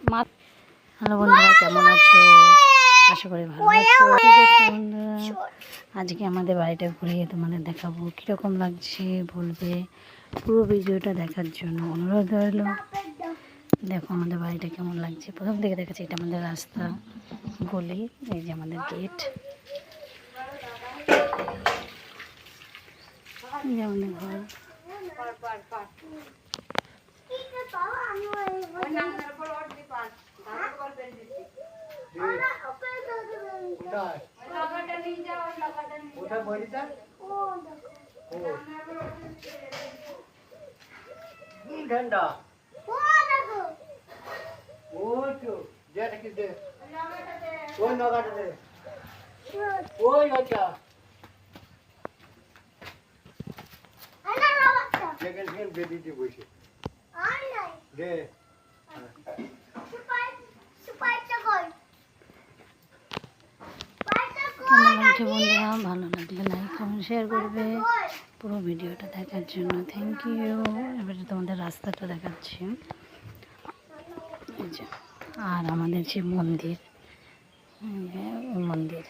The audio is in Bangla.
হ্যালো বন্ধুরা, কেমন আছো? আশা করি ভালো আছো। বন্ধুরা, আজকে আমাদের বাড়িটা ঘুরিয়ে তোমাদের দেখাবো, কীরকম লাগছে বলবে। পুরো ভিডিওটা দেখার জন্য অনুরোধ রইল। দেখো আমাদের বাড়িটা কেমন লাগছে। প্রথম থেকে দেখাচ্ছি, এটা আমাদের রাস্তা, গলি, এই যে আমাদের গেট, এই যে আমাদের ঘর। ঠান্ডা ওই তো যেটা কি দে ওই নগাটা দে ওই ওটা সেকেন্ড হ্যান্ড বেবিতে বসে আর নাই দে কেমন লাগছে বন্ধুরা? ভালো লাগলে লাইক কমেন্ট শেয়ার করবে। পুরো ভিডিওটা দেখার জন্য থ্যাংক ইউ। এবারে তোমাদের রাস্তাটা দেখাচ্ছি, আর আমাদের যে মন্দির, মন্দির